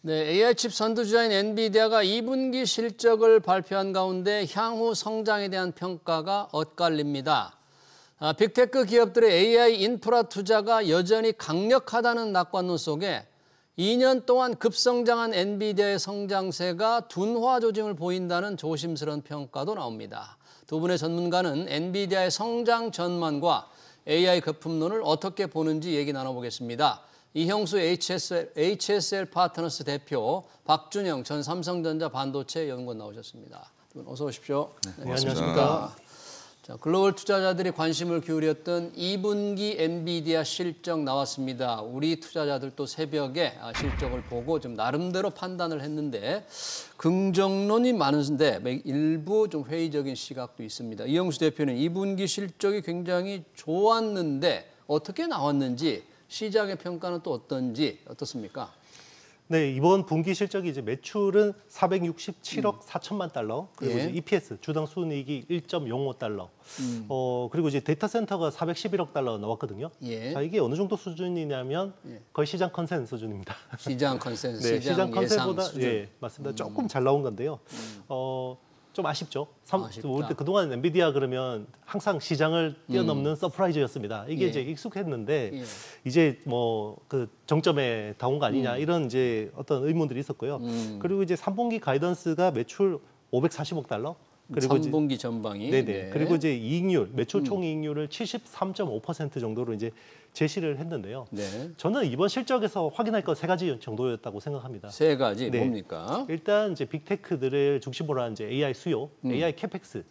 네, AI 칩 선두주자인 엔비디아가 2분기 실적을 발표한 가운데 향후 성장에 대한 평가가 엇갈립니다. 빅테크 기업들의 AI 인프라 투자가 여전히 강력하다는 낙관론 속에 2년 동안 급성장한 엔비디아의 성장세가 둔화 조짐을 보인다는 조심스러운 평가도 나옵니다. 두 분의 전문가는 엔비디아의 성장 전망과 AI 거품론을 어떻게 보는지 얘기 나눠보겠습니다. 이형수 HSL 파트너스 대표, 박준영 전 삼성전자 반도체 연구원 나오셨습니다. 두 분 어서 오십시오. 네, 안녕하십니까. 자, 글로벌 투자자들이 관심을 기울였던 2분기 엔비디아 실적 나왔습니다. 우리 투자자들도 새벽에 실적을 보고 좀 나름대로 판단을 했는데 긍정론이 많은데 일부 좀 회의적인 시각도 있습니다. 이형수 대표는 2분기 실적이 굉장히 좋았는데 어떻게 나왔는지 시장의 평가는 또 어떻습니까? 네, 이번 분기 실적이 이제 매출은 467억 4천만 달러, 그리고 이제 EPS 주당 순이익이 1.05달러. 그리고 이제 데이터 센터가 411억 달러 나왔거든요. 자, 이게 어느 정도 수준이냐면 거의 시장 컨센 수준입니다. 시장 컨센스, 네, 시장 컨센보다 수준. 예, 맞습니다. 조금 잘 나온 건데요. 좀 아쉽죠. 우리 그동안 엔비디아 그러면 항상 시장을 뛰어넘는 서프라이즈였습니다. 이게 이제 익숙했는데 이제 뭐 그 정점에 다온 거 아니냐 이런 이제 어떤 의문들이 있었고요. 그리고 이제 3분기 가이던스가 매출 540억 달러. 그리고 3분기 전방이. 네네. 네. 그리고 이제 이익률, 매출 총이익률을 73.5% 정도로 이제 제시를 했는데요. 네. 저는 이번 실적에서 확인할 것 3가지 정도였다고 생각합니다. 3가지 뭡니까? 일단 이제 빅테크들을 중심으로 한 이제 AI 수요, AI 캐펙스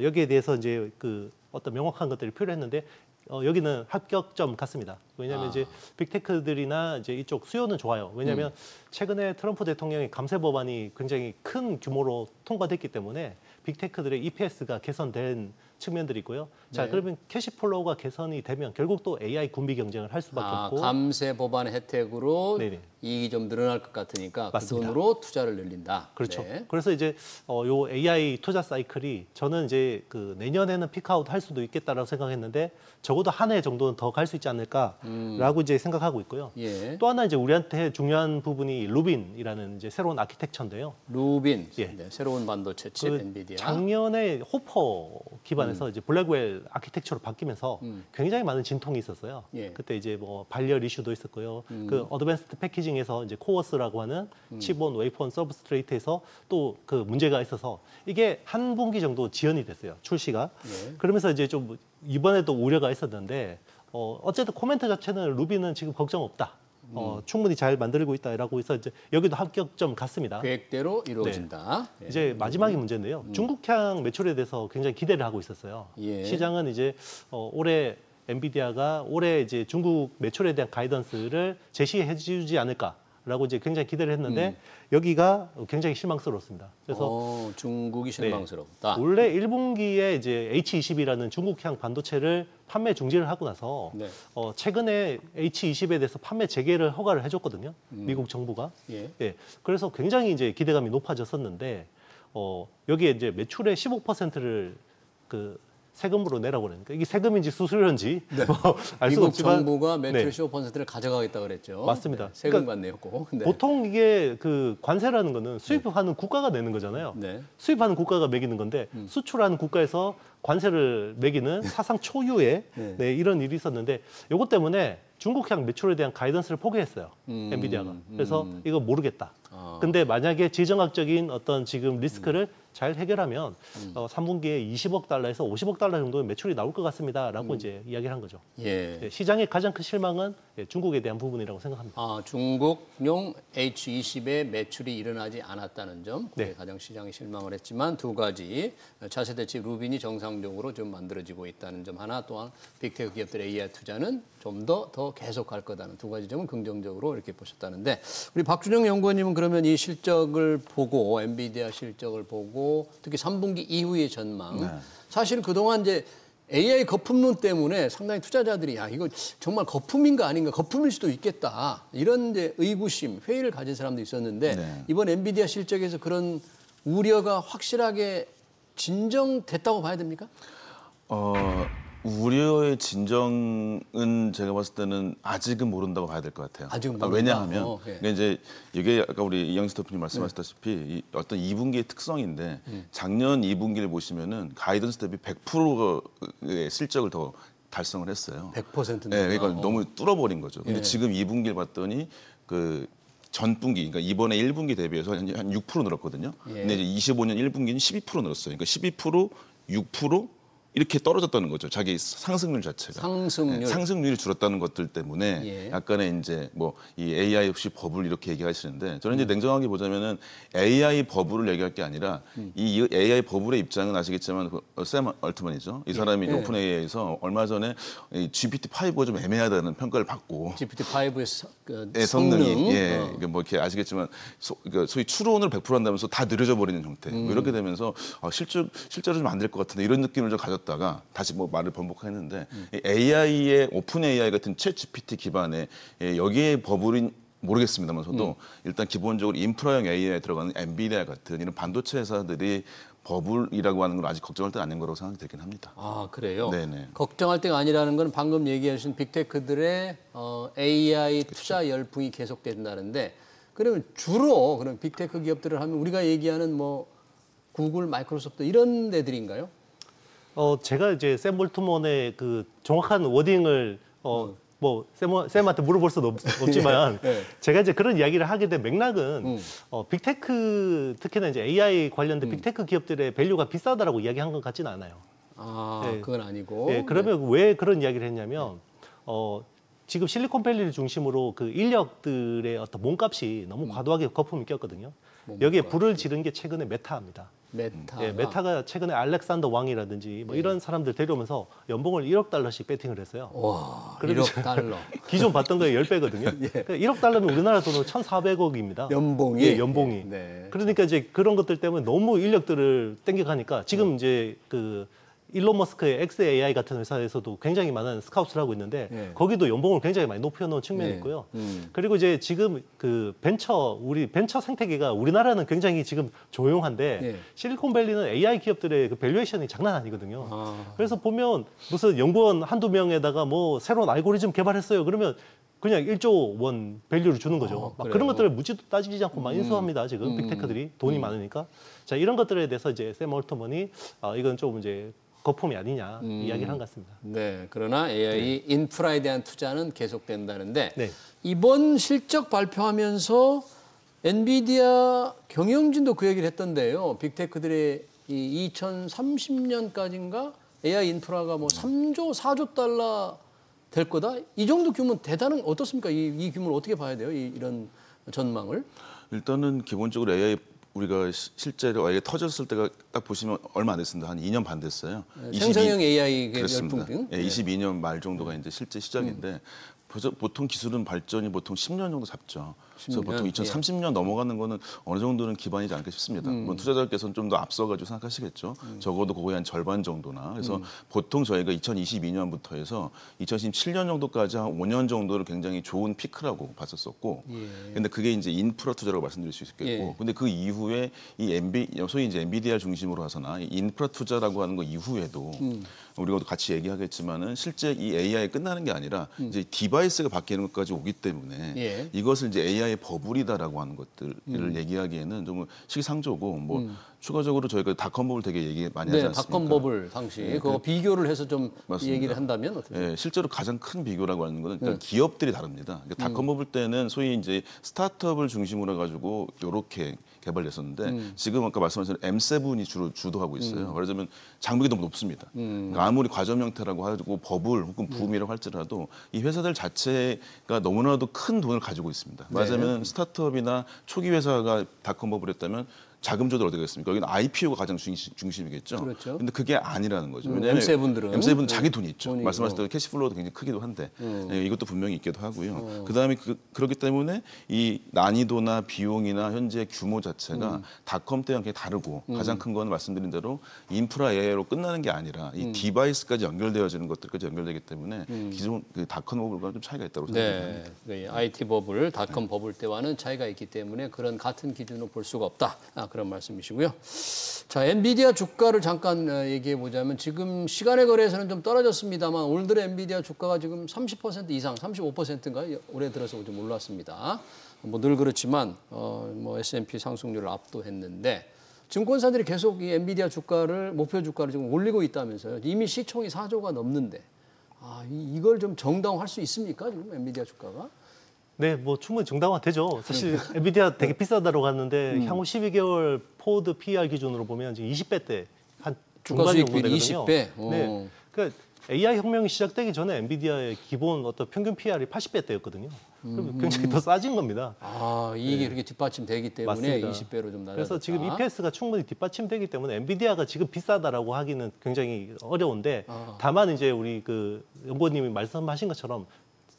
여기에 대해서 이제 그 어떤 명확한 것들이 필요했는데 여기는 합격점 같습니다. 왜냐하면 이제 빅테크들이나 이제 이쪽 수요는 좋아요. 왜냐하면 최근에 트럼프 대통령의 감세 법안이 굉장히 큰 규모로 통과됐기 때문에 빅테크들의 EPS가 개선된 측면들이 있고요. 자, 그러면 캐시플로우가 개선이 되면 결국 또 AI 군비 경쟁을 할 수밖에 없고. 감세 법안 혜택으로 이익이 좀 늘어날 것 같으니까 맞습니다. 그 돈으로 투자를 늘린다. 그렇죠. 네. 그래서 이제 요 AI 투자 사이클이 저는 이제 그 내년에는 피크아웃 할 수도 있겠다라고 생각했는데 적어도 한 해 정도는 더 갈 수 있지 않을까라고 이제 생각하고 있고요. 또 하나 이제 우리한테 중요한 부분이 루빈이라는 이제 새로운 아키텍처인데요. 루빈, 네, 새로운 반도체 칩 엔비디아. 작년에 호퍼 기반에서 이제 블랙웰 아키텍처로 바뀌면서 굉장히 많은 진통이 있었어요. 그때 이제 뭐 발열 이슈도 있었고요. 그 어드밴스드 패키징에서 이제 코어스라고 하는 칩온, 웨이폰, 서브스트레이트에서 또 그 문제가 있어서 이게 한 분기 정도 지연이 됐어요. 출시가. 그러면서 이제 좀 이번에도 우려가 있었는데 어쨌든 코멘트 자체는 루비는 지금 걱정 없다. 충분히 잘 만들고 있다라고 해서 이제 여기도 합격점 같습니다. 계획대로 이루어진다. 네. 이제 마지막이 문제인데요. 중국향 매출에 대해서 굉장히 기대를 하고 있었어요. 시장은 이제 올해 엔비디아가 올해 이제 중국 매출에 대한 가이던스를 제시해주지 않을까라고 이제 굉장히 기대를 했는데 여기가 굉장히 실망스러웠습니다. 그래서 중국이 실망스럽다. 원래 1분기에 이제 H20이라는 중국향 반도체를 판매 중지를 하고 나서 최근에 H20에 대해서 판매 재개를 허가를 해줬거든요. 미국 정부가. 그래서 굉장히 이제 기대감이 높아졌었는데 여기에 이제 매출의 15%를 그 세금으로 내라고 그러니까 이게 세금인지 수수료인지 알 수가 없지만 미국 정부가 매출 15%를 가져가겠다 그랬죠. 맞습니다. 세금 받네요. 보통 이게 그 관세라는 거는 수입하는 국가가 내는 거잖아요. 수입하는 국가가 매기는 건데 수출하는 국가에서 관세를 매기는 사상 초유의 이런 일이 있었는데 이것 때문에 중국향 매출에 대한 가이던스를 포기했어요. 엔비디아가. 그래서 이거 모르겠다. 근데 만약에 지정학적인 어떤 지금 리스크를 잘 해결하면 3분기에 20억 달러에서 50억 달러 정도의 매출이 나올 것 같습니다라고 이제 이야기를 한 거죠. 시장의 가장 큰 실망은 중국에 대한 부분이라고 생각합니다. 중국용 H20의 매출이 일어나지 않았다는 점, 그게 가장 시장이 실망을 했지만 두 가지 차세대 칩 루빈이 정상적으로 좀 만들어지고 있다는 점 하나, 또한 빅테크 기업들의 AI 투자는 좀 더 계속할 거다는 두 가지 점을 긍정적으로 이렇게 보셨다는데, 우리 박준영 연구원님은 그러면 이 실적을 보고 엔비디아 실적을 보고 특히 3분기 이후의 전망, 사실 그동안 이제 AI 거품론 때문에 상당히 투자자들이 이거 정말 거품인가 아닌가, 거품일 수도 있겠다 이런 이제 의구심, 회의를 가진 사람도 있었는데 이번 엔비디아 실적에서 그런 우려가 확실하게 진정됐다고 봐야 됩니까? 우려의 진정은 제가 봤을 때는 아직은 모른다고 봐야 될 것 같아요. 아직은 왜냐하면 그러니까 이제 이게 아까 우리 이영수 대표님 말씀하셨다시피 이 어떤 2분기의 특성인데 작년 2분기를 보시면은 가이던스 대비 100%의 실적을 더 달성을 했어요. 100%? 네, 그러니까 너무 뚫어버린 거죠. 근데 지금 2분기를 봤더니 그 전분기, 그러니까 이번에 1분기 대비해서 한 6% 늘었거든요. 근데 이제 25년 1분기는 12% 늘었어요. 그러니까 12%, 6% 이렇게 떨어졌다는 거죠. 자기 상승률 자체가. 상승률이 줄었다는 것들 때문에 약간의 이제 뭐 이 AI 없이 버블 이렇게 얘기하시는데 저는 이제 냉정하게 보자면은 AI 버블을 얘기할 게 아니라 이 AI 버블의 입장은 아시겠지만 샘 얼트만이죠. 이 사람이 오픈 AI에서 얼마 전에 GPT-5가 좀 애매하다는 평가를 받고 GPT-5의 성능이 이게 뭐 이렇게 아시겠지만 소위 추론을 100% 한다면서 다 느려져 버리는 형태. 뭐 이렇게 되면서 실제로 좀 안 될 것 같은데 이런 느낌을 좀 가졌다가 다시 뭐 말을 번복했는데 AI의 오픈 AI 같은 챗 GPT 기반의 여기에 버블인 모르겠습니다만서도 일단 기본적으로 인프라형 AI에 들어가는 엔비디아 같은 이런 반도체 회사들이 버블이라고 하는 건 아직 걱정할 때는 아닌 거라고 생각이 들긴 합니다. 아, 그래요? 네네. 걱정할 때가 아니라는 건 방금 얘기하신 빅테크들의 AI 투자 열풍이 계속된다는데 그러면 주로 그럼 빅테크 기업들을 하면 우리가 얘기하는 뭐 구글, 마이크로소프트 이런 데들인가요? 제가 이제 샘 볼트먼의 그 정확한 워딩을 뭐 샘한테 물어볼 수는 없지만 제가 이제 그런 이야기를 하게 된 맥락은 빅테크 특히나 이제 AI 관련된 빅테크 기업들의 밸류가 비싸다라고 이야기한 것 같지는 않아요. 그건 아니고. 그러면 왜 그런 이야기를 했냐면 지금 실리콘밸리를 중심으로 그 인력들의 어떤 몸값이 너무 과도하게 거품이 꼈거든요. 여기에 불을 지른 게 최근에 메타입니다. 메타가 최근에 알렉산더 왕이라든지 뭐 이런 사람들 데려오면서 연봉을 1억 달러씩 배팅을 했어요. 와, 1억 달러. 기존 받던 거에 10배거든요. 그러니까 1억 달러면 우리나라 돈으로 1,400억입니다. 연봉이? 연봉이. 그러니까 이제 그런 것들 때문에 너무 인력들을 땡겨가니까 지금 이제 그 일론 머스크의 XAI 같은 회사에서도 굉장히 많은 스카우트를 하고 있는데 거기도 연봉을 굉장히 많이 높여놓은 측면이 있고요. 그리고 이제 지금 그 우리 벤처 생태계가 우리나라는 굉장히 지금 조용한데 실리콘밸리는 AI 기업들의 그 밸류에이션이 장난 아니거든요. 그래서 보면 무슨 연구원 한두 명에다가 뭐 새로운 알고리즘 개발했어요. 그러면 그냥 1조 원 밸류를 주는 거죠. 막 그런 것들을 묻지도 따지지 않고 많이 인수합니다. 지금 빅테크들이 돈이 많으니까. 자, 이런 것들에 대해서 이제 샘 올터먼이 이건 좀 이제 거품이 아니냐 이야기를 한 것 같습니다. 네, 그러나 AI 인프라에 대한 투자는 계속된다는데 이번 실적 발표하면서 엔비디아 경영진도 그 얘기를 했던데요. 빅테크들의 이 2030년까지인가 AI 인프라가 뭐 3조, 4조 달러 될 거다. 이 정도 규모는 대단한 어떻습니까? 이 규모를 어떻게 봐야 돼요? 이런 전망을? 일단은 기본적으로 AI 우리가 실제로 AI 터졌을 때가 딱 보시면 얼마 안 됐습니다. 한 2년 반 됐어요. 생성형 AI 그렇습니다. 22년 말 정도가 이제 실제 시작인데 보통 기술은 발전이 보통 10년 정도 잡죠. 그래서 보통 2030년 넘어가는 거는 어느 정도는 기반이지 않을까 싶습니다. 물론 투자자께서는 좀 더 앞서가지고 생각하시겠죠. 적어도 그거의 한 절반 정도나. 그래서 보통 저희가 2022년부터 해서 2027년 정도까지 한 5년 정도를 굉장히 좋은 피크라고 봤었었고, 근데 그게 이제 인프라 투자라고 말씀드릴 수 있겠고, 근데 그 이후에 소위 이제 엔비디아 중심으로 하거나 인프라 투자라고 하는 거 이후에도 우리가 같이 얘기하겠지만은 실제 이 AI 끝나는 게 아니라 이제 디바이스가 바뀌는 것까지 오기 때문에 이것을 이제 AI 버블이다라고 하는 것들을 얘기하기에는 좀 시기상조고 뭐 추가적으로 저희가 닷컴 버블 되게 얘기 많이 하지 않습니까? 닷컴 버블 당시 그거 비교를 해서 좀 맞습니다. 얘기를 한다면 어떻게? 실제로 가장 큰 비교라고 하는 거는 일단 기업들이 다릅니다. 그러니까 닷컴 버블 때는 소위 이제 스타트업을 중심으로 해가지고 이렇게 개발됐었는데 지금 아까 말씀하신 M7이 주로 주도하고 있어요. 말하자면 장벽이 너무 높습니다. 그러니까 아무리 과점 형태라고 하고 버블 혹은 붐이라고 할지라도 이 회사들 자체가 너무나도 큰 돈을 가지고 있습니다. 말하자면 스타트업이나 초기 회사가 닷컴 버블했다면 자금 조달 어떻게 되겠습니까? 여기는 IPO가 가장 중심이겠죠. 그렇죠. 근데 그게 아니라는 거죠. 왜냐하면 M7은 자기 돈이 있죠. 말씀하신 대로 캐시플로우도 굉장히 크기도 한데 이것도 분명히 있기도 하고요. 그다음에 그렇기 때문에 이 난이도나 비용이나 현재 규모 자체가 닷컴 때랑 굉장히 다르고 가장 큰 건 말씀드린 대로 인프라 AI로 끝나는 게 아니라 이 디바이스까지 연결되어지는 것들까지 연결되기 때문에 기존 그 닷컴 버블과 좀 차이가 있다고 생각합니다. IT 버블, 닷컴 버블 때와는 차이가 있기 때문에 그런 같은 기준으로 볼 수가 없다. 있다 그런 말씀이시고요. 자, 엔비디아 주가를 잠깐 얘기해 보자면 지금 시간의 거래에서는 좀 떨어졌습니다만 오늘들의 엔비디아 주가가 지금 30% 이상, 35%인가 올해 들어서 좀 올랐습니다. 뭐 늘 그렇지만 뭐 S&P 상승률을 압도했는데 증권사들이 계속 이 엔비디아 주가를 목표 주가를 지금 올리고 있다면서요. 이미 시총이 4조가 넘는데 이걸 좀 정당화할 수 있습니까? 지금 엔비디아 주가가? 네, 뭐 충분히 정당화되죠. 사실 엔비디아 되게 비싸다고 하는데 향후 12개월 포워드 PER 기준으로 보면 지금 20배대 한 중반 정도 되거든요. 20배. 네, 그러니까 AI 혁명이 시작되기 전에 엔비디아의 기본 어떤 평균 PER이 80배대였거든요. 그럼 굉장히 더 싸진 겁니다. 이익이 그렇게 뒷받침되기 때문에 맞습니다. 20배로 좀 낮아졌다. 그래서 지금 EPS가 충분히 뒷받침되기 때문에 엔비디아가 지금 비싸다라고 하기는 굉장히 어려운데 다만 이제 우리 그 연구원님이 말씀하신 것처럼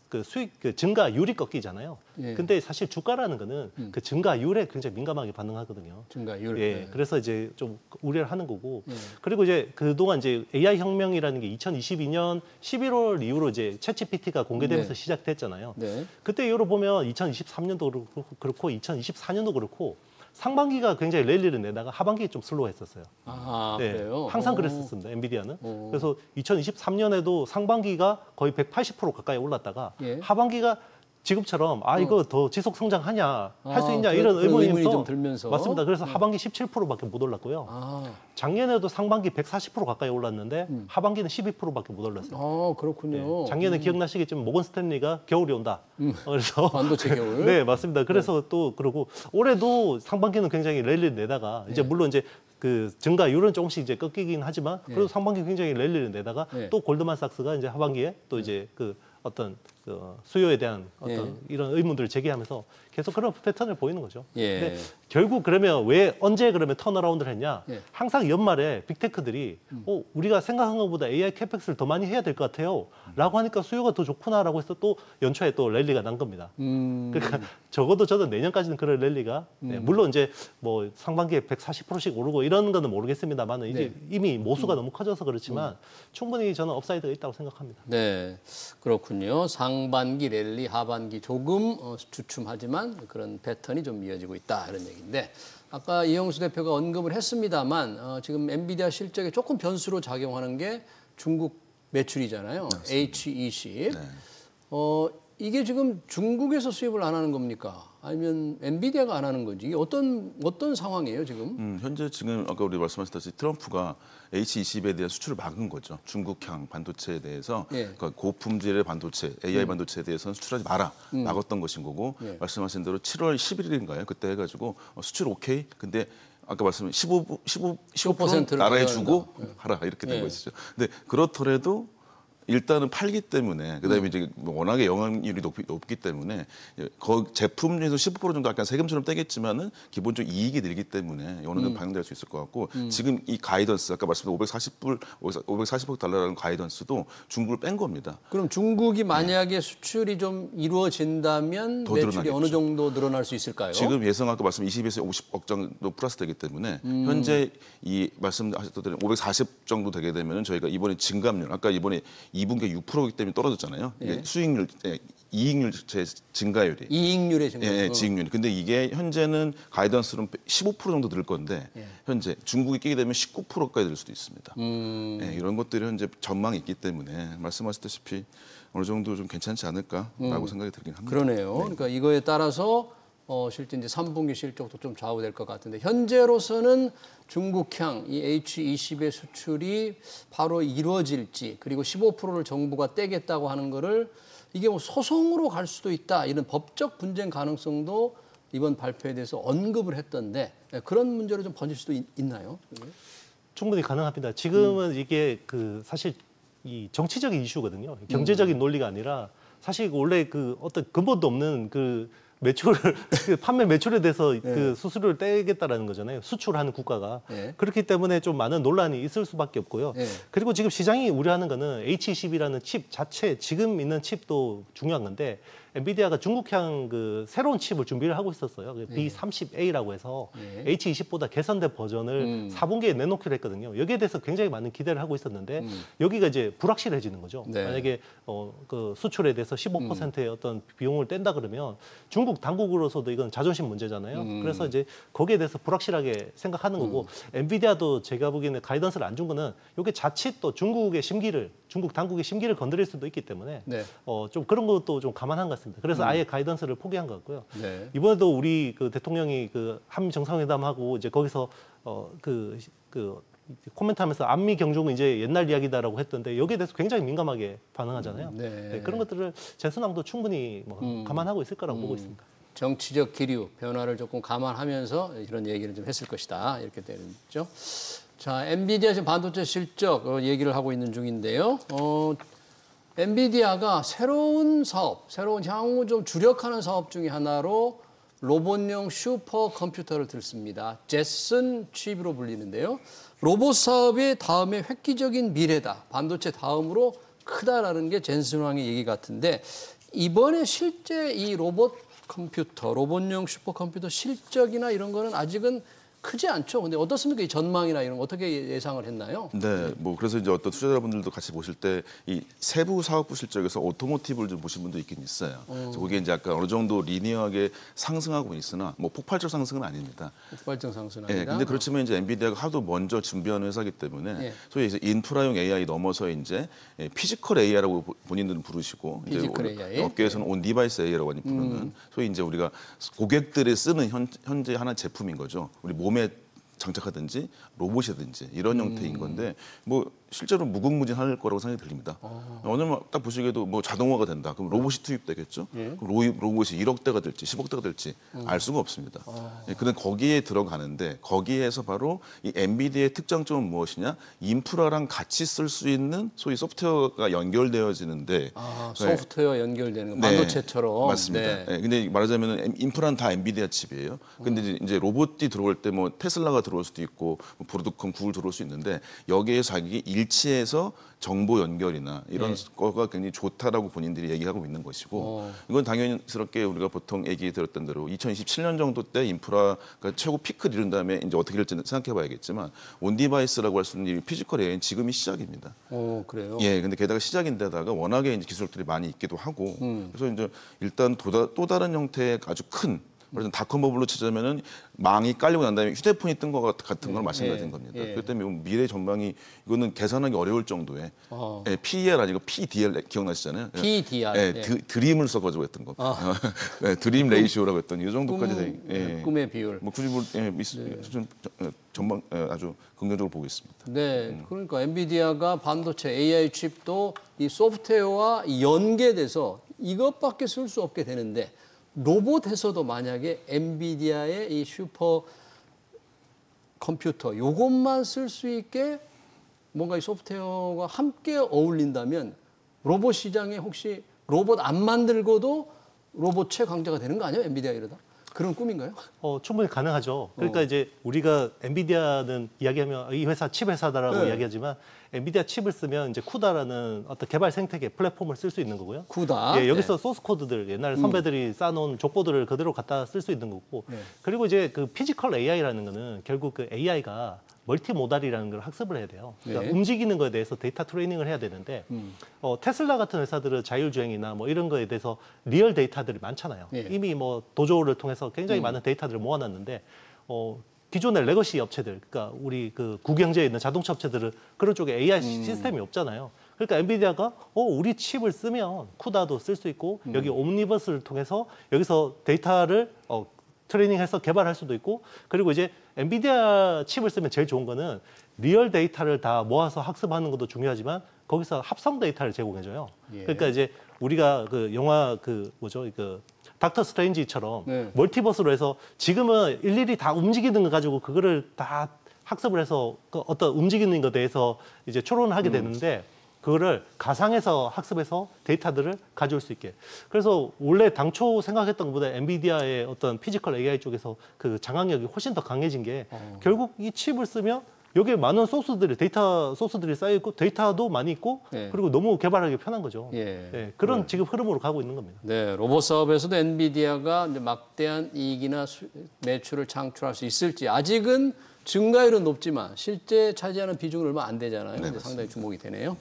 그 수익 그 증가율이 꺾이잖아요. 예. 근데 사실 주가라는 거는 그 증가율에 굉장히 민감하게 반응하거든요. 증가율. 예. 네. 그래서 이제 좀 우려를 하는 거고. 그리고 이제 그동안 이제 AI 혁명이라는 게 2022년 11월 이후로 이제 챗GPT가 공개되면서 시작됐잖아요. 네. 그때 이후로 보면 2023년도 그렇고 2024년도 그렇고 상반기가 굉장히 랠리를 내다가 하반기에 좀 슬로우했었어요. 네, 그래요? 항상 그랬었습니다. 엔비디아는. 그래서 2023년에도 상반기가 거의 180% 가까이 올랐다가 하반기가 지금처럼 이거 더 지속 성장하냐, 할 수 있냐 이런 의문이 좀 들면서 맞습니다. 그래서 하반기 17%밖에 못 올랐고요. 작년에도 상반기 140% 가까이 올랐는데 하반기는 12%밖에 못 올랐어요. 그렇군요. 네. 작년에 기억나시겠지만 모건 스탠리가 겨울이 온다. 그래서 반도체 겨울. 네, 맞습니다. 그래서 또 그러고 올해도 상반기는 굉장히 랠리를 내다가 이제 물론 이제 그 증가율은 조금씩 이제 꺾이긴 하지만 그래도 상반기 굉장히 랠리를 내다가 또 골드만삭스가 이제 하반기에 또 이제 그 어떤 그 수요에 대한 어떤 이런 의문들을 제기하면서 계속 그런 패턴을 보이는 거죠. 근데 결국 그러면 왜 언제 그러면 턴어라운드를 했냐? 항상 연말에 빅테크들이 우리가 생각한 것보다 AI 캐펙스를 더 많이 해야 될 것 같아요. 라고 하니까 수요가 더 좋구나라고 해서 또 연초에 또 랠리가 난 겁니다. 그러니까 적어도 저는 내년까지는 그런 랠리가 물론 이제 뭐 상반기에 140%씩 오르고 이런 거는 모르겠습니다만 이제 이미 모수가 너무 커져서 그렇지만 충분히 저는 업사이드가 있다고 생각합니다. 네, 그렇군요. 상반기 랠리, 하반기 조금 주춤하지만 그런 패턴이 좀 이어지고 있다 이런 얘기인데 아까 이영수 대표가 언급을 했습니다만 지금 엔비디아 실적에 조금 변수로 작용하는 게 중국 매출이잖아요. H20. 네. 이게 지금 중국에서 수입을 안 하는 겁니까? 아니면 엔비디아가 안 하는 건지 이게 어떤 상황이에요 지금? 현재 지금 아까 우리 말씀하셨듯이 트럼프가 H20에 대한 수출을 막은 거죠. 중국향 반도체에 대해서 그러니까 고품질의 반도체, AI 반도체에 대해서는 수출하지 마라 막았던 것인 거고 말씀하신 대로 7월 11일인가요? 그때 해가지고 수출 오케이. 근데 아까 말씀한 15%를 나라에 주고 하라 이렇게 된 것이죠. 근데 그렇더라도 일단은 팔기 때문에 그다음에 이제 워낙에 영향률이 높기 때문에 제품 중에서 15% 정도 약간 세금처럼 떼겠지만은 기본적으로 이익이 늘기 때문에 어느 정도 반영될 수 있을 것 같고 지금 이 가이던스 아까 말씀드린 540억 달러라는 가이던스도 중국을 뺀 겁니다. 그럼 중국이 만약에 수출이 좀 이루어진다면 매출이 늘어나겠죠. 어느 정도 늘어날 수 있을까요? 지금 예상 아까 말씀 20에서 50억 정도 플러스 되기 때문에 현재 이 말씀하셨던 대로 540 정도 되게 되면은 저희가 이번에 증감률 아까 이번에 2분기에 6%이기 때문에 떨어졌잖아요. 이게 수익률, 이익률 증가율이. 이익률의 증가. 지익률이. 근데 이게 현재는 가이던스는 15% 정도 늘 건데 현재 중국이 끼게 되면 19%까지 될 수도 있습니다. 이런 것들이 현재 전망이 있기 때문에 말씀하셨다시피 어느 정도 좀 괜찮지 않을까라고 생각이 들긴 합니다. 그러네요. 그러니까 이거에 따라서 실제 이제 3분기 실적도 좀 좌우될 것 같은데 현재로서는 중국향 이 H20의 수출이 바로 이루어질지 그리고 15%를 정부가 떼겠다고 하는 거를 이게 뭐 소송으로 갈 수도 있다 이런 법적 분쟁 가능성도 이번 발표에 대해서 언급을 했던데 그런 문제로 좀 번질 수도 있나요? 충분히 가능합니다. 지금은 이게 그 사실 이 정치적인 이슈거든요. 경제적인 논리가 아니라 사실 원래 그 어떤 근본도 없는 그 매출을 판매 매출에 대해서 그 수수료를 떼겠다라는 거잖아요. 수출하는 국가가 그렇기 때문에 좀 많은 논란이 있을 수밖에 없고요. 그리고 지금 시장이 우려하는 거는 H20이라는 칩 자체 지금 있는 칩도 중요한 건데 엔비디아가 중국향 그 새로운 칩을 준비를 하고 있었어요. B30A라고 해서 H20보다 개선된 버전을 4분기에 내놓기로 했거든요. 여기에 대해서 굉장히 많은 기대를 하고 있었는데 여기가 이제 불확실해지는 거죠. 만약에 그 수출에 대해서 15%의 어떤 비용을 뗀다 그러면 중국 당국으로서도 이건 자존심 문제잖아요. 그래서 이제 거기에 대해서 불확실하게 생각하는 거고 엔비디아도 제가 보기에는 가이던스를 안 준 거는 이게 자칫 또 중국 당국의 심기를 건드릴 수도 있기 때문에 좀 그런 것도 좀 감안한 것 같습니다. 그래서 아예 가이던스를 포기한 것 같고요. 이번에도 우리 그 대통령이 그 한미 정상회담하고 이제 거기서 코멘트하면서 안미 경중은 이제 옛날 이야기다라고 했던데 여기에 대해서 굉장히 민감하게 반응하잖아요. 그런 것들을 재순항도 충분히 뭐 감안하고 있을 거라고 보고 있습니다. 정치적 기류 변화를 조금 감안하면서 이런 얘기를 좀 했을 것이다 이렇게 되죠. 자, 엔비디아 지금 반도체 실적 얘기를 하고 있는 중인데요. 엔비디아가 새로운 향후 좀 주력하는 사업 중에 하나로 로봇용 슈퍼컴퓨터를 들습니다. 제슨 칩으로 불리는데요. 로봇 사업이 다음에 획기적인 미래다. 반도체 다음으로 크다라는 게 젠슨 황의 얘기 같은데 이번에 실제 이 로봇용 슈퍼컴퓨터 실적이나 이런 거는 아직은 크지 않죠. 근데 어떻습니까? 이 전망이나 이런 거 어떻게 예상을 했나요? 네, 뭐 그래서 이제 어떤 투자자분들도 같이 보실 때 이 세부 사업부 실적에서 오토모티브를 좀 보신 분도 있긴 있어요. 그래서 그게 이제 약간 어느 정도 리니어하게 상승하고 있으나 뭐 폭발적 상승은 아닙니다. 폭발적 상승은 아니다. 아니다. 근데 그렇지만 이제 엔비디아가 하도 먼저 준비하는 회사이기 때문에 소위 이제 인프라용 AI 넘어서 이제 피지컬 AI라고 본인들은 부르시고 피지컬 이제 AI? 업계에서는 온 디바이스 AI라고 많이 부르는 소위 이제 우리가 고객들이 쓰는 현재 하나의 제품인 거죠. 우리 몸에 장착하든지 로봇이든지 이런 형태인 건데 뭐 실제로 무궁무진할 거라고 생각이 들립니다. 오늘 딱 보시기에도 뭐 자동화가 된다. 그럼 로봇이 투입되겠죠. 그럼 로봇이 1억대가 될지 10억대가 될지 알 수가 없습니다. 근데 거기에 들어가는데 거기에서 바로 이 엔비디아의 특장점은 무엇이냐? 인프라랑 같이 쓸 수 있는 소위 소프트웨어가 연결되어지는데 소프트웨어 연결되는 거 반도체처럼. 맞습니다. 근데 말하자면 인프라는 다 엔비디아 칩이에요. 근데 이제 로봇이 들어올 때 뭐 테슬라가 들어올 수도 있고 뭐 브로드컴, 구글 들어올 수 있는데 여기에 자기 일치해서 정보 연결이나 이런 거가 굉장히 좋다라고 본인들이 얘기하고 있는 것이고 이건 당연스럽게 우리가 보통 얘기 들었던 대로 2027년 정도 때 인프라가 최고 피크를 이룬 다음에 이제 어떻게 될지는 생각해봐야겠지만 온디바이스라고 할 수 있는 이 피지컬 AI는 지금이 시작입니다. 그래요? 예, 근데 게다가 시작인데다가 워낙에 이제 기술들이 많이 있기도 하고 그래서 이제 일단 또 다른 형태의 아주 큰 그래서 닷컴 버블로 치자면은 망이 깔리고 난 다음에 휴대폰이 뜬 것 같은 건 마찬가지인 겁니다. 그렇기 때문에 미래 전망이 이거는 계산하기 어려울 정도의 PER 아니고 PDR 기억나시잖아요. PDR. 드림을 써가지고 했던 거. 드림 레이시오라고 했던 이 정도까지 꿈의 비율. 뭐 굳이 전망 아주 긍정적으로 보고 있습니다. 네, 그러니까 엔비디아가 반도체 AI 칩도 이 소프트웨어와 연계돼서 이것밖에 쓸 수 없게 되는데. 로봇에서도 만약에 엔비디아의 이 슈퍼 컴퓨터 요것만 쓸 수 있게 뭔가 이 소프트웨어가 함께 어울린다면 로봇 시장에 혹시 로봇 안 만들고도 로봇 최강자가 되는 거 아니에요? 엔비디아 이러다? 그런 꿈인가요? 충분히 가능하죠. 그러니까 이제 우리가 엔비디아는 이야기하면 이 회사 칩 회사다라고 이야기하지만 엔비디아 칩을 쓰면 이제 쿠다라는 어떤 개발 생태계 플랫폼을 쓸 수 있는 거고요. 쿠다. 여기서 소스 코드들 옛날 선배들이 쌓아놓은 족보들을 그대로 갖다 쓸 수 있는 거고. 그리고 이제 그 피지컬 AI라는 거는 결국 그 AI가 멀티모달이라는 걸 학습을 해야 돼요. 그러니까 움직이는 거에 대해서 데이터 트레이닝을 해야 되는데 테슬라 같은 회사들은 자율주행이나 뭐 이런 거에 대해서 리얼 데이터들이 많잖아요. 이미 뭐 도조를 통해서 굉장히 많은 데이터들을 모아놨는데 기존의 레거시 업체들, 그러니까 우리 그 국영지에 있는 자동차 업체들은 그런 쪽에 AI 시스템이 없잖아요. 그러니까 엔비디아가 우리 칩을 쓰면 쿠다도 쓸 수 있고 여기 옴니버스를 통해서 여기서 데이터를 트레이닝해서 개발할 수도 있고 그리고 이제 엔비디아 칩을 쓰면 제일 좋은 거는 리얼 데이터를 다 모아서 학습하는 것도 중요하지만 거기서 합성 데이터를 제공해줘요. 그러니까 이제 우리가 그 영화 그 닥터 스트레인지처럼 멀티버스로 해서 지금은 일일이 다 움직이는 거 가지고 그거를 다 학습을 해서 그 어떤 움직이는 것에 대해서 이제 추론을 하게 되는데 그거를 가상에서 학습해서 데이터들을 가져올 수 있게. 그래서 원래 당초 생각했던 것보다 엔비디아의 어떤 피지컬 AI 쪽에서 그 장악력이 훨씬 더 강해진 게 결국 이 칩을 쓰면 여기에 많은 소스들이 데이터 소스들이 쌓여 있고 데이터도 많이 있고 네. 그리고 너무 개발하기 편한 거죠. 예. 네, 그런 지금 흐름으로 가고 있는 겁니다. 네, 로봇 사업에서도 엔비디아가 이제 막대한 이익이나 매출을 창출할 수 있을지 아직은 증가율은 높지만 실제 차지하는 비중은 얼마 안 되잖아요. 네, 상당히 주목이 되네요.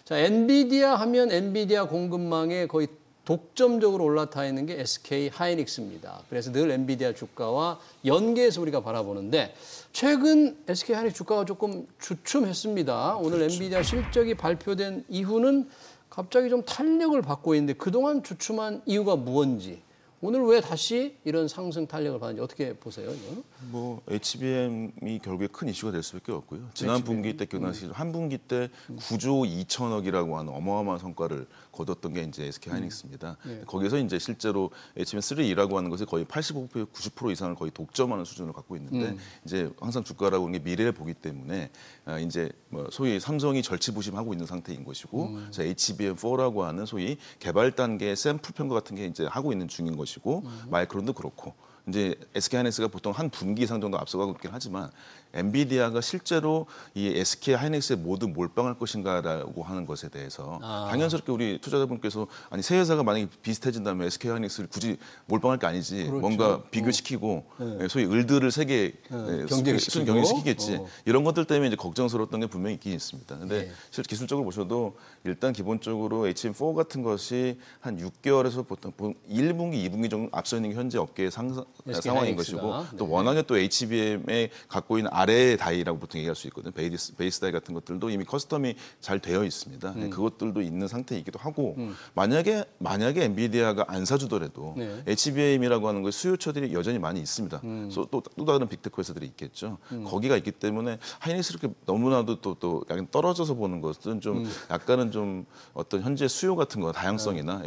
자, 엔비디아 하면 엔비디아 공급망에 거의 독점적으로 올라타 있는 게 SK 하이닉스입니다. 그래서 늘 엔비디아 주가와 연계해서 우리가 바라보는데 최근 SK 하이닉스 주가가 조금 주춤했습니다. 오늘 그렇죠. 엔비디아 실적이 발표된 이후는 갑자기 좀 탄력을 받고 있는데 그동안 주춤한 이유가 무엇인지 오늘 왜 다시 이런 상승 탄력을 받는지 어떻게 보세요? 이건? 뭐 HBM이 결국에 큰 이슈가 될 수밖에 없고요. 지난 HBM. 분기 때 기억나시죠? 한 분기 때 9조 2천억이라고 하는 어마어마한 성과를 거뒀던 게 이제 SK 하이닉스입니다. 거기서 이제 실제로 HBM3E라고 하는 것이 거의 85% 90% 이상을 거의 독점하는 수준을 갖고 있는데 이제 항상 주가라고 하는 게 미래를 보기 때문에 이제 뭐 소위 삼성이 절치부심하고 있는 상태인 것이고 HBM4라고 하는 소위 개발 단계 샘플 평가 같은 게 이제 하고 있는 중인 것이고 마이크론도 그렇고 이제 SK 하이닉스가 보통 한 분기 이상 정도 앞서가고 있긴 하지만 엔비디아가 실제로 이 SK 하이닉스에 모두 몰빵할 것인가라고 하는 것에 대해서 당연스럽게 우리 투자자분께서 아니 세 회사가 만약에 비슷해진다면 SK 하이닉스를 굳이 몰빵할 게 아니지 그렇죠. 뭔가 비교시키고 소위 을들을 세계 경쟁시키겠지 이런 것들 때문에 이제 걱정스러웠던 게 분명히 있긴 있습니다. 근데 실제 기술적으로 보셔도 일단 기본적으로 HBM4 같은 것이 한 6개월에서 보통 1분기, 2분기 정도 앞서 있는 게 현재 업계의 상황인 것이고 또 워낙에 또 HBM에 갖고 있는 아래의 다이라고 보통 얘기할 수 있거든요. 베이스 다이 같은 것들도 이미 커스텀이 잘 되어 있습니다. 그것들도 있는 상태이기도 하고 만약에 엔비디아가 안 사주더라도 HBM이라고 하는 거 수요처들이 여전히 많이 있습니다. 또 다른 빅테크 회사들이 있겠죠. 거기가 있기 때문에 하이닉스 이렇게 너무나도 또 약간 떨어져서 보는 것은 좀 약간은 좀 어떤 현재 수요 같은 거 다양성이나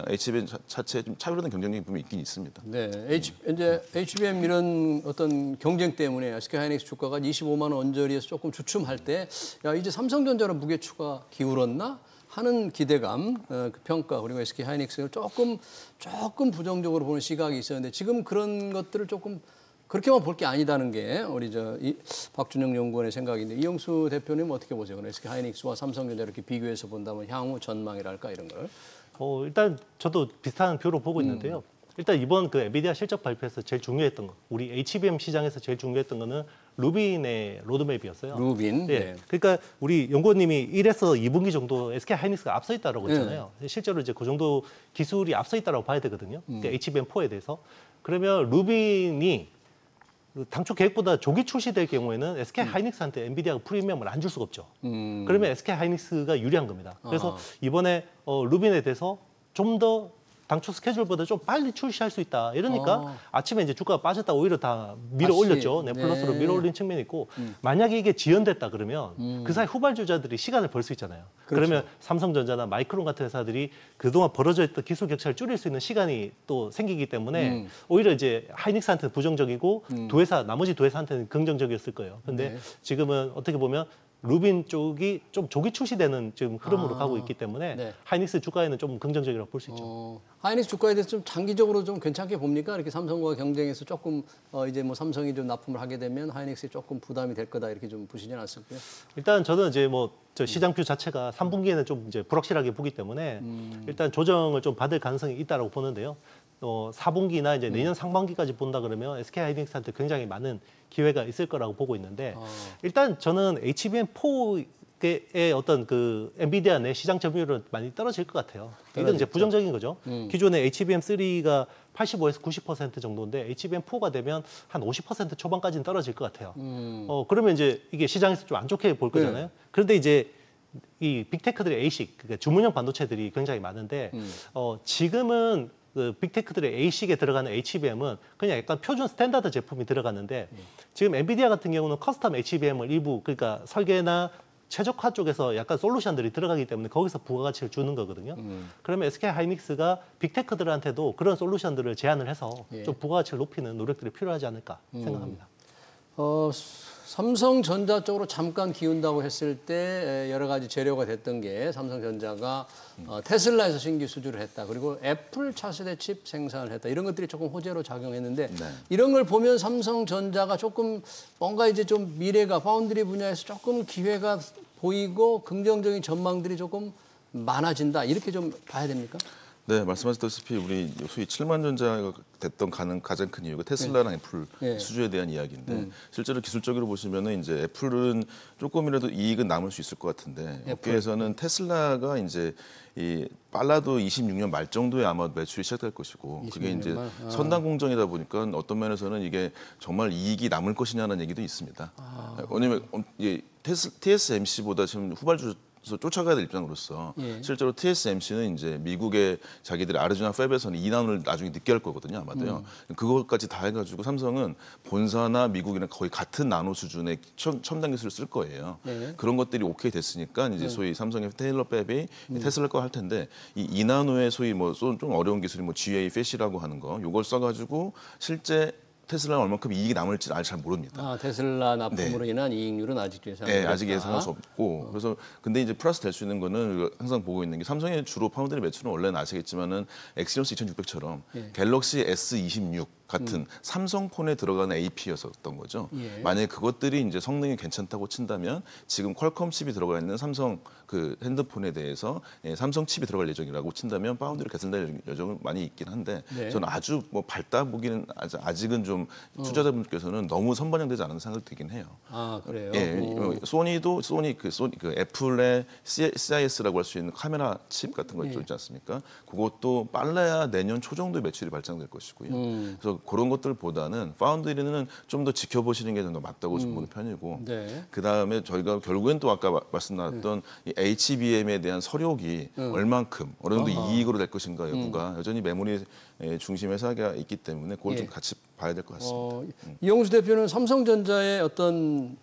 HBM 자체에 좀 차별화된 경쟁력이 분명히 있긴 있습니다. 네, 이제 HBM 이런 어떤 경쟁 때문에 SK 하이닉스 주가가 25만 원 언저리에서 조금 주춤할 때, 야 이제 삼성전자로 무게추가 기울었나 하는 기대감, 그 평가 그리고 SK 하이닉스를 조금 부정적으로 보는 시각이 있었는데 지금 그런 것들을 조금 그렇게만 볼 게 아니다는 게 우리 박준영 연구원의 생각인데 이영수 대표님 어떻게 보세요? SK 하이닉스와 삼성전자 이렇게 비교해서 본다면 향후 전망이랄까 이런 걸? 일단 저도 비슷한 뷰로 보고 있는데요. 일단 이번 그 엔비디아 실적 발표에서 제일 중요했던 거, 우리 HBM 시장에서 제일 중요했던 거는 루빈의 로드맵이었어요. 루빈. 네. 그러니까 우리 연구원님이 1에서 2분기 정도 SK 하이닉스가 앞서 있다라고 했잖아요. 실제로 이제 그 정도 기술이 앞서 있다라고 봐야 되거든요. 그러니까 HBM4에 대해서. 그러면 루빈이 당초 계획보다 조기 출시될 경우에는 SK 하이닉스한테 엔비디아가 프리미엄을 안 줄 수가 없죠. 그러면 SK 하이닉스가 유리한 겁니다. 그래서 이번에 루빈에 대해서 좀 더 당초 스케줄보다 좀 빨리 출시할 수 있다. 이러니까 아침에 이제 주가가 빠졌다 오히려 다 밀어 올렸죠. 네, 플러스로 밀어 올린 측면이 있고 만약에 이게 지연됐다 그러면 그 사이 후발주자들이 시간을 벌 수 있잖아요. 그렇죠. 그러면 삼성전자나 마이크론 같은 회사들이 그동안 벌어져 있던 기술 격차를 줄일 수 있는 시간이 또 생기기 때문에 오히려 이제 하이닉스한테는 부정적이고 나머지 두 회사한테는 긍정적이었을 거예요. 근데 지금은 어떻게 보면 루빈 쪽이 좀 조기 출시되는 지금 흐름으로 가고 있기 때문에 하이닉스 주가에는 좀 긍정적이라고 볼 수 있죠. 하이닉스 주가에 대해서 좀 장기적으로 좀 괜찮게 봅니까? 이렇게 삼성과 경쟁해서 조금 이제 뭐 삼성이 좀 납품을 하게 되면 하이닉스에 조금 부담이 될 거다 이렇게 좀 보시지는 않습니까? 일단 저는 이제 저 시장 뷰 자체가 3분기에는 좀 이제 불확실하게 보기 때문에 일단 조정을 좀 받을 가능성이 있다라고 보는데요. 4분기나 이제 내년 상반기까지 본다 그러면 SK 하이닉스한테 굉장히 많은 기회가 있을 거라고 보고 있는데 일단 저는 HBM4의 어떤 그 엔비디아 내 시장 점유율은 많이 떨어질 것 같아요. 이건 이제 부정적인 거죠. 기존에 HBM3가 85에서 90% 정도인데 HBM4가 되면 한 50% 초반까지는 떨어질 것 같아요. 그러면 이제 이게 시장에서 좀 안 좋게 볼 거잖아요. 그런데 이제 이 빅테크들의 ASIC, 그러니까 주문형 반도체들이 굉장히 많은데 지금은 그 빅테크들의 ASIC에 들어가는 HBM은 그냥 약간 표준 스탠다드 제품이 들어갔는데 지금 엔비디아 같은 경우는 커스텀 HBM을 일부 그러니까 설계나 최적화 쪽에서 약간 솔루션들이 들어가기 때문에 거기서 부가가치를 주는 거거든요. 그러면 SK 하이닉스가 빅테크들한테도 그런 솔루션들을 제안을 해서 좀 부가가치를 높이는 노력들이 필요하지 않을까 생각합니다. 삼성전자 쪽으로 잠깐 기운다고 했을 때 여러 가지 재료가 됐던 게 삼성전자가 테슬라에서 신규 수주를 했다. 그리고 애플 차세대 칩 생산을 했다. 이런 것들이 조금 호재로 작용했는데 네. 이런 걸 보면 삼성전자가 조금 뭔가 이제 좀 미래가 파운드리 분야에서 조금 기회가 보이고 긍정적인 전망들이 조금 많아진다. 이렇게 좀 봐야 됩니까? 네, 말씀하셨다시피 우리 소위 7만 전자가 됐던 가장 큰 이유가 테슬라랑 애플 수주에 대한 이야기인데 실제로 기술적으로 보시면은 이제 애플은 조금이라도 이익은 남을 수 있을 것 같은데 업계에서는 테슬라가 이제 빨라도 26년 말 정도에 아마 매출이 시작될 것이고 그게 이제 선단 공정이다 보니까 어떤 면에서는 이게 정말 이익이 남을 것이냐는 얘기도 있습니다. 왜냐면 TSMC보다 지금 후발주 쫓아가야 될 입장으로서 실제로 TSMC는 이제 미국의 자기들의 아리조나 팹에서는 2나노를 나중에 늦게 할 거거든요, 아마도요. 그것까지 다 해가지고 삼성은 본사나 미국이랑 거의 같은 나노 수준의 첨단 기술을 쓸 거예요. 그런 것들이 오케이 됐으니까 이제 소위 삼성의 테일러 팹이 테슬라 거 할 텐데 이 2나노의 소위 뭐 좀 어려운 기술이 뭐 GA FET이라고 하는 거, 요걸 써가지고 실제 테슬라는 얼마큼 이익이 남을지 아직 잘 모릅니다. 테슬라 납품으로 인한 이익률은 아직 예상할 아직 예상할 수 없고 그래서 근데 이제 플러스 될 수 있는 거는 항상 보고 있는 게 삼성의 주로 파운드리 매출은 원래는 아시겠지만은 엑시노스 2600처럼 갤럭시 S26 같은 삼성폰에 들어가는 AP였었던 거죠. 만약에 그것들이 이제 성능이 괜찮다고 친다면 지금 퀄컴 칩이 들어가 있는 삼성 그 핸드폰에 대해서 삼성 칩이 들어갈 예정이라고 친다면 파운드리 개선될 여정은 많이 있긴 한데 저는 아주 뭐 밝다 보기는 아직은 좀 투자자분께서는 너무 선반영되지 않은 생각이 들긴 해요. 아 그래요? 소니 그 애플의 CIS라고 할 수 있는 카메라 칩 같은 거 있지 않습니까? 그것도 빨라야 내년 초 정도에 매출이 발생될 것이고요. 그래서 그런 것들보다는 파운드리는 좀 더 지켜보시는 게 좀 더 맞다고 좀 보는 편이고 그 다음에 저희가 결국엔 또 아까 말씀 나왔던 이 HBM에 대한 서력이 얼만큼 어느 정도 이익으로 될 것인가 여부가 여전히 메모리 중심 회사가 있기 때문에 그걸 좀 같이 봐야 될 것 같습니다. 이용수 대표는 삼성전자의 어떤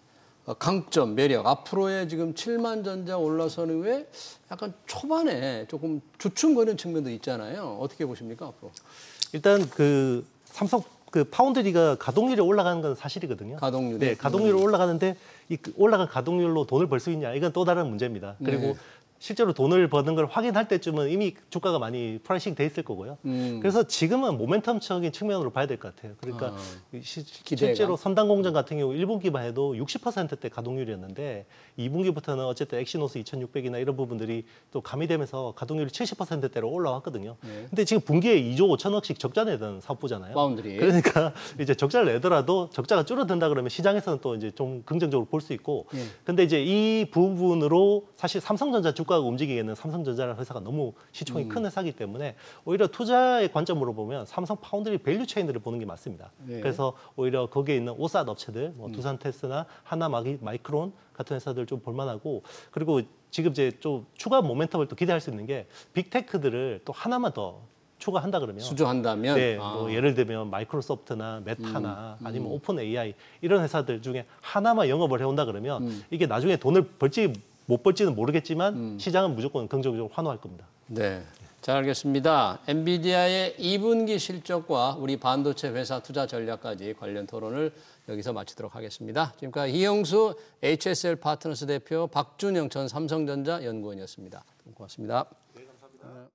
강점, 매력, 앞으로의 지금 7만 전자 올라선 후에 약간 초반에 조금 주춤거리는 측면도 있잖아요. 어떻게 보십니까, 앞으로? 일단 그 삼성 그 파운드리가 가동률이 올라가는 건 사실이거든요. 가동률이? 네, 가동률이 올라가는데 이 올라간 가동률로 돈을 벌 수 있냐 이건 또 다른 문제입니다. 그리고 실제로 돈을 버는 걸 확인할 때쯤은 이미 주가가 많이 프라이싱 돼 있을 거고요. 그래서 지금은 모멘텀적인 측면으로 봐야 될 것 같아요. 그러니까 실제로 선단 공정 같은 경우 1분기만 해도 60%대 가동률이었는데 2분기부터는 어쨌든 엑시노스 2600이나 이런 부분들이 또 가미되면서 가동률이 70%대로 올라왔거든요. 근데 지금 분기에 2조 5천억씩 적자 내던 사업부잖아요. 파운드리. 그러니까 이제 적자를 내더라도 적자가 줄어든다 그러면 시장에서는 또 이제 좀 긍정적으로 볼 수 있고 근데 이제 이 부분으로 사실 삼성전자 주가가 움직이기에는 삼성전자라는 회사가 너무 시총이 큰 회사이기 때문에 오히려 투자의 관점으로 보면 삼성 파운드리 밸류 체인들을 보는 게 맞습니다. 그래서 오히려 거기에 있는 오삿 업체들, 뭐 두산테스나 하나마이크론 같은 회사들 좀 볼만하고 그리고 지금 이제 좀 추가 모멘텀을 또 기대할 수 있는 게 빅테크들을 또 하나만 더 추가한다 그러면 수주한다면 네, 뭐 예를 들면 마이크로소프트나 메타나 아니면 오픈 AI 이런 회사들 중에 하나만 영업을 해온다 그러면 이게 나중에 돈을 벌지 못 벌지는 모르겠지만 시장은 무조건 긍정적으로 환호할 겁니다. 네, 잘 알겠습니다. 엔비디아의 2분기 실적과 우리 반도체 회사 투자 전략까지 관련 토론을 여기서 마치도록 하겠습니다. 지금까지 이영수 HSL 파트너스 대표, 박준영 전 삼성전자 연구원이었습니다. 고맙습니다. 네, 감사합니다.